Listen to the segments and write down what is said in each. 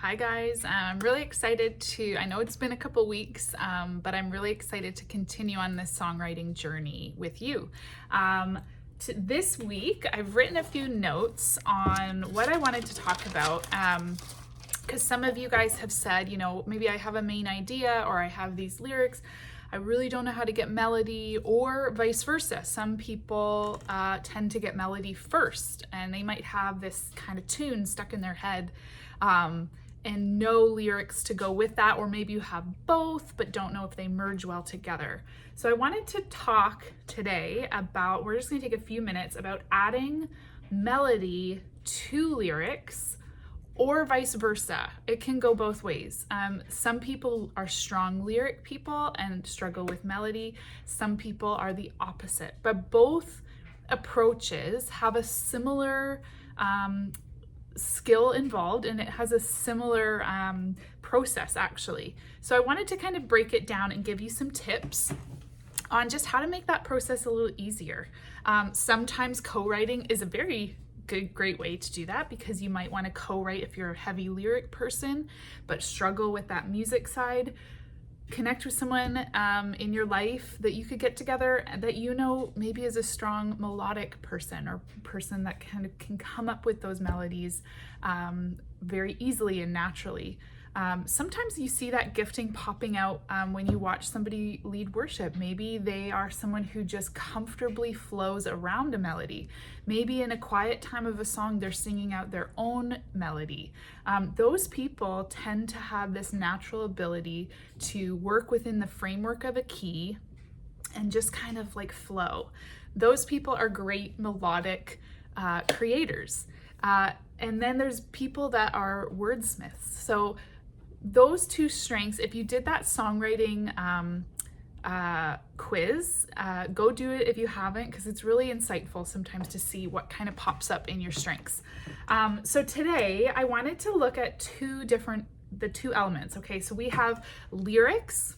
Hi guys, I'm really excited I know it's been a couple weeks, but I'm really excited to continue on this songwriting journey with you. This week, I've written a few notes on what I wanted to talk about, because some of you guys have said, maybe I have a main idea or I have these lyrics, I really don't know how to get melody, or vice versa. Some people tend to get melody first, and they might have this kind of tune stuck in their head and no lyrics to go with that, or maybe you have both but don't know if they merge well together. So I wanted to talk today about, we're just going to take a few minutes about adding melody to lyrics, or vice versa. It can go both ways. Some people are strong lyric people and struggle with melody. Some people are the opposite, but both approaches have a similar skill involved, and it has a similar process actually. So I wanted to kind of break it down and give you some tips on just how to make that process a little easier. Sometimes co-writing is a very great way to do that, because you might want to co-write if you're a heavy lyric person but struggle with that music side. Connect with someone in your life that you could get together that maybe is a strong melodic person, or person that kind of can come up with those melodies very easily and naturally. Sometimes you see that gifting popping out when you watch somebody lead worship. Maybe they are someone who just comfortably flows around a melody. Maybe in a quiet time of a song, they're singing out their own melody. Those people tend to have this natural ability to work within the framework of a key and just kind of like flow. Those people are great melodic creators. And then there's people that are wordsmiths. So those two strengths, if you did that songwriting quiz, go do it if you haven't, because it's really insightful sometimes to see what kind of pops up in your strengths. So today I wanted to look at the two elements. Okay, so we have lyrics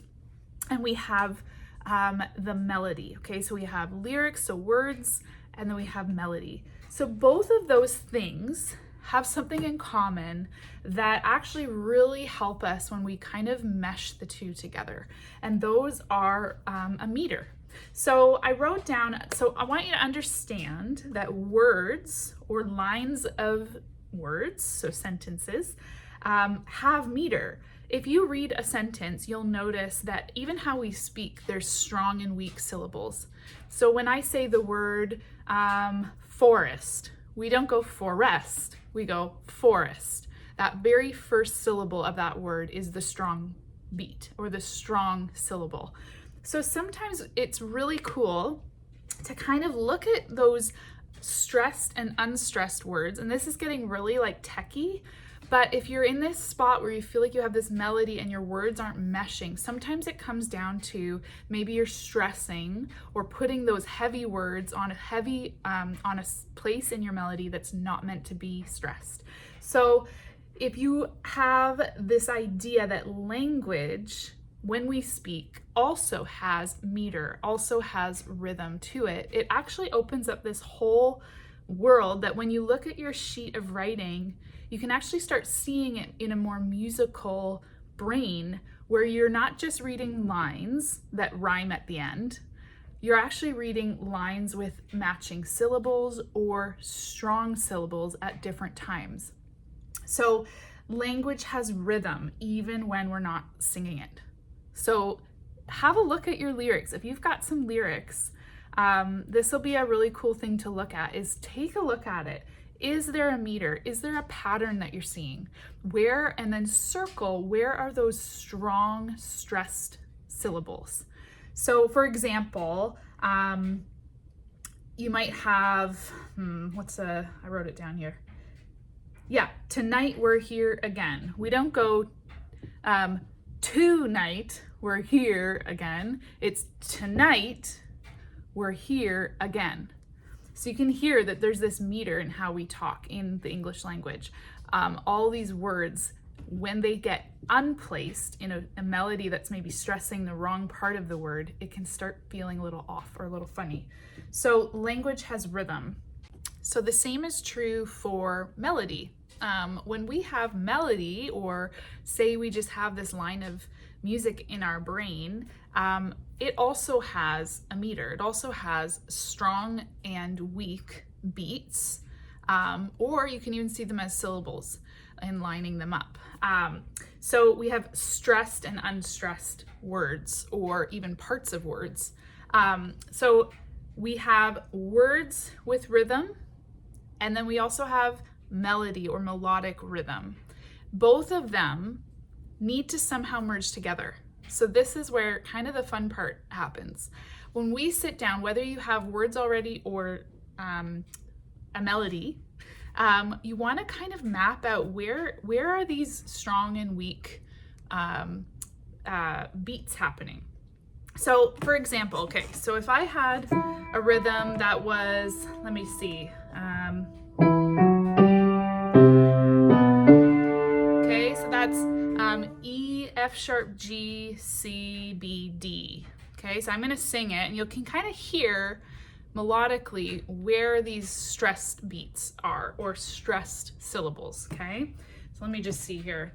and we have the melody. Okay, so we have lyrics, so words, and then we have melody. So both of those things have something in common that actually really help us when we kind of mesh the two together. And those are a meter. So I wrote down, so I want you to understand that words, or lines of words, so sentences, have meter. If you read a sentence, you'll notice that even how we speak, there's strong and weak syllables. So when I say the word forest, we don't go forest, we go forest. That very first syllable of that word is the strong beat, or the strong syllable. So sometimes it's really cool to kind of look at those stressed and unstressed words, and this is getting really like techie, but if you're in this spot where you feel like you have this melody and your words aren't meshing, sometimes it comes down to maybe you're stressing or putting those heavy words on a place in your melody that's not meant to be stressed. So if you have this idea that language, when we speak, also has meter, also has rhythm to it, it actually opens up this whole world that when you look at your sheet of writing, you can actually start seeing it in a more musical brain, where you're not just reading lines that rhyme at the end, you're actually reading lines with matching syllables or strong syllables at different times. So language has rhythm even when we're not singing it. So have a look at your lyrics. If you've got some lyrics, this will be a really cool thing to look at, is take a look at it. Is there a meter? Is there a pattern that you're seeing? And then circle, where are those strong stressed syllables? So for example, you might have, I wrote it down here. Yeah, tonight we're here again. We don't go tonight we're here again. It's tonight we're here again. So you can hear that there's this meter in how we talk in the English language. All these words, when they get unplaced in a melody that's maybe stressing the wrong part of the word, it can start feeling a little off or a little funny. So language has rhythm. So the same is true for melody. when we have melody, or say we just have this line of music in our brain, it also has a meter. It also has strong and weak beats, or you can even see them as syllables and lining them up. So we have stressed and unstressed words, or even parts of words. So we have words with rhythm, and then we also have melody or melodic rhythm. Both of them need to somehow merge together. So this is where kind of the fun part happens. When we sit down, whether you have words already or a melody, you want to kind of map out where are these strong and weak beats happening. So for example, okay, so if I had a rhythm that was, let me see, okay, so that's E, F sharp, G, C, B, D. Okay, so I'm gonna sing it, and you can kind of hear melodically where these stressed beats are, or stressed syllables, okay? So let me just see here.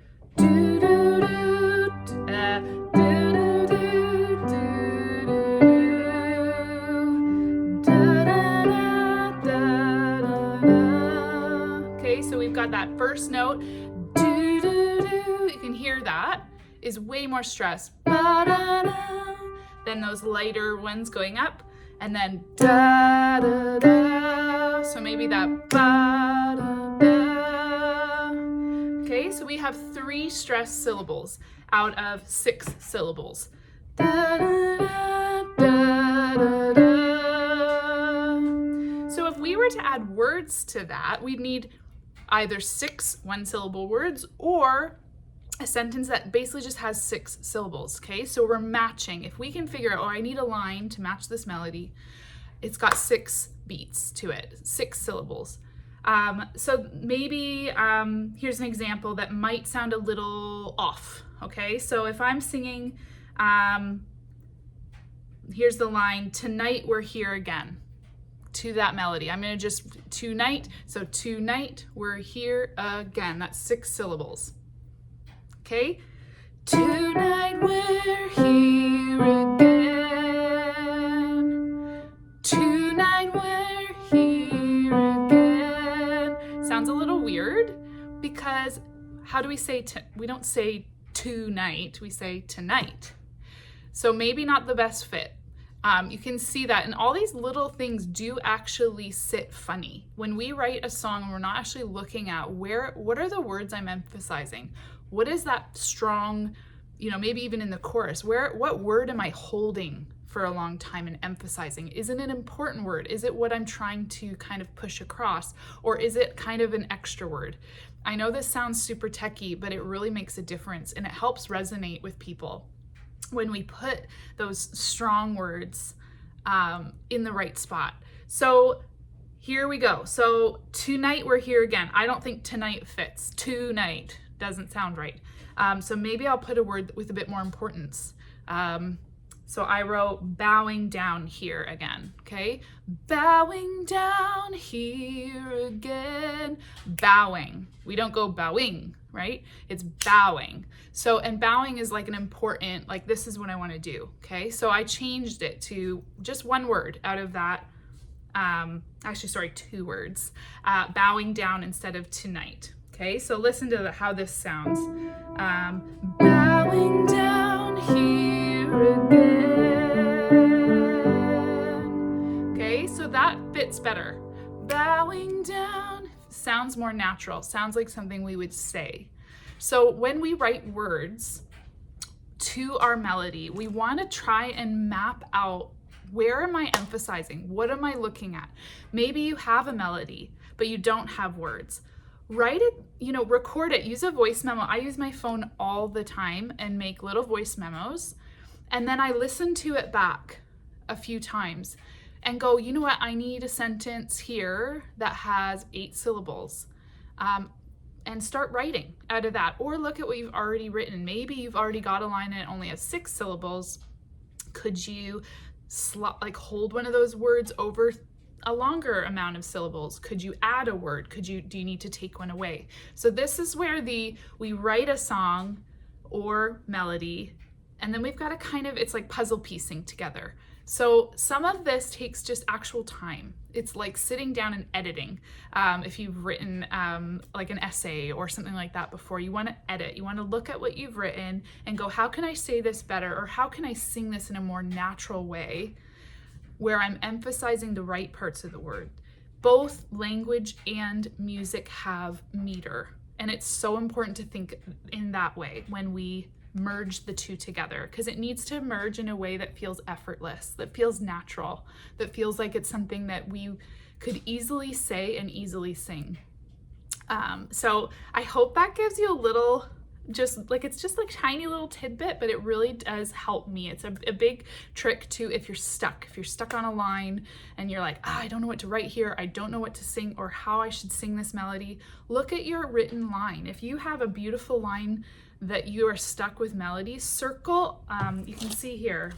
Okay, so we've got that first note. You can hear that is way more stressed than those lighter ones going up, and then da da da. So maybe that ba da da. Okay, so we have 3 stressed syllables out of 6 syllables. Da da da da da da. So if we were to add words to that, we'd need either 6 one-syllable words, or a sentence that basically just has 6 syllables, okay? So we're matching. If we can figure out, oh, I need a line to match this melody, it's got 6 beats to it, 6 syllables. So maybe here's an example that might sound a little off, okay? So if I'm singing, here's the line, tonight we're here again, to that melody. I'm gonna just, tonight, so tonight we're here again, that's 6 syllables. Okay, tonight we're here again. Tonight we're here again. Sounds a little weird, because how do we say, we don't say tonight, we say tonight. So maybe not the best fit. You can see that, and all these little things do actually sit funny. When we write a song, we're not actually looking at what are the words I'm emphasizing? What is that strong, maybe even in the chorus, what word am I holding for a long time and emphasizing? Is it an important word? Is it what I'm trying to kind of push across? Or is it kind of an extra word? I know this sounds super techie, but it really makes a difference, and it helps resonate with people when we put those strong words in the right spot. So here we go. So tonight we're here again. I don't think tonight fits. Tonight doesn't sound right. So maybe I'll put a word with a bit more importance. So I wrote bowing down here again, okay? Bowing down here again. Bowing. We don't go bowing, right? It's bowing. So, and bowing is like an important, like this is what I want to do, okay? So I changed it to just one word out of that, actually, sorry, 2 words. Bowing down instead of tonight, okay? So listen to how this sounds. Bowing down here again. Okay, so that fits better. Bowing down sounds more natural, sounds like something we would say. So when we write words to our melody, we want to try and map out, where am I emphasizing? What am I looking at? Maybe you have a melody, but you don't have words. Write it, record it, use a voice memo. I use my phone all the time and make little voice memos. And then I listen to it back a few times and go, you know what, I need a sentence here that has 8 syllables. And start writing out of that. Or look at what you've already written. Maybe you've already got a line that only has 6 syllables. Could you hold one of those words over a longer amount of syllables? Could you add a word? Do you need to take one away? So this is where we write a song or melody, and then we've got to kind of, it's like puzzle piecing together. So some of this takes just actual time. It's like sitting down and editing. If you've written like an essay or something like that before, you want to edit. You want to look at what you've written and go, how can I say this better? Or how can I sing this in a more natural way where I'm emphasizing the right parts of the word? Both language and music have meter. And it's so important to think in that way when we merge the two together, because it needs to merge in a way that feels effortless, that feels natural, that feels like it's something that we could easily say and easily sing. So I hope that gives you a little, it's just like tiny little tidbit, but it really does help me. It's a big trick too if you're stuck on a line and you're like, I don't know what to write here, I don't know what to sing or how I should sing this melody. Look at your written line. If you have a beautiful line that you are stuck with melody, circle, you can see here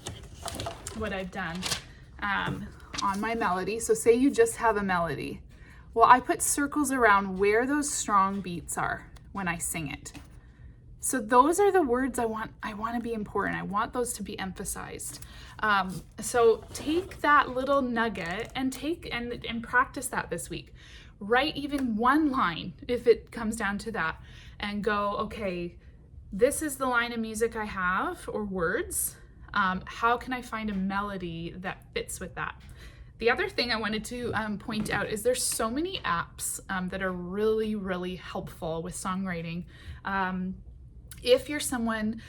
what I've done on my melody. So say you just have a melody. Well, I put circles around where those strong beats are when I sing it. So those are the words I want to be important. I want those to be emphasized. So take that little nugget and and practice that this week. Write even one line if it comes down to that and go, okay, this is the line of music I have or words. How can I find a melody that fits with that? The other thing I wanted to point out is there's so many apps that are really, really helpful with songwriting. If you're someone,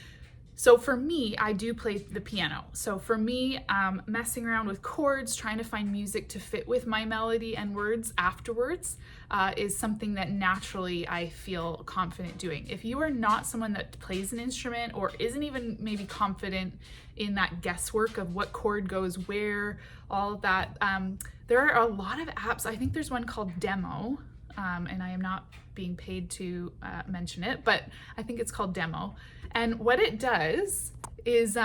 so for me, I do play the piano. So for me, messing around with chords, trying to find music to fit with my melody and words afterwards is something that naturally I feel confident doing. If you are not someone that plays an instrument or isn't even maybe confident in that guesswork of what chord goes where, all of that, there are a lot of apps. I think there's one called Demo, and I am not being paid to mention it, but I think it's called Demo. And what it does is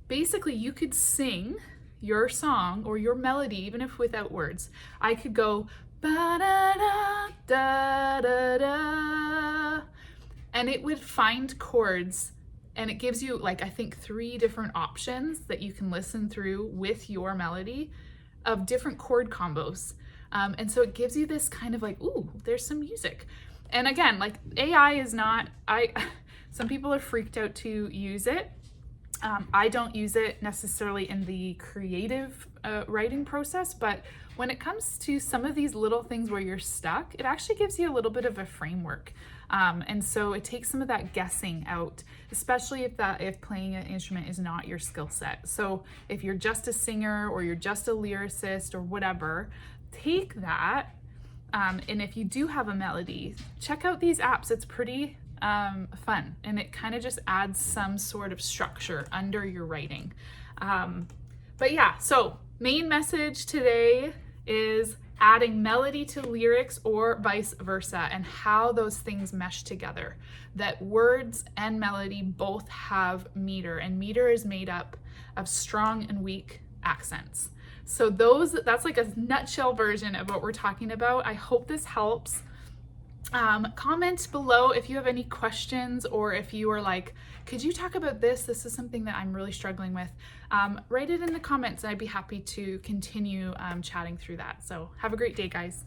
basically you could sing your song or your melody, even if without words. I could go ba-da-da, da-da-da, and it would find chords, and it gives you like, I think 3 different options that you can listen through with your melody of different chord combos. And so it gives you this kind of like, ooh, there's some music. And again, like AI is not, some people are freaked out to use it. I don't use it necessarily in the creative writing process, but when it comes to some of these little things where you're stuck, it actually gives you a little bit of a framework. And so it takes some of that guessing out, especially if playing an instrument is not your skill set. So if you're just a singer or you're just a lyricist or whatever, take that. And if you do have a melody, check out these apps. It's pretty fun, and it kind of just adds some sort of structure under your writing. But yeah, so main message today is adding melody to lyrics or vice versa, and how those things mesh together. That words and melody both have meter, and meter is made up of strong and weak accents. So that's like a nutshell version of what we're talking about. I hope this helps. Comment below if you have any questions, or if you are like, could you talk about this? This is something that I'm really struggling with. Write it in the comments and I'd be happy to continue chatting through that. So have a great day, guys.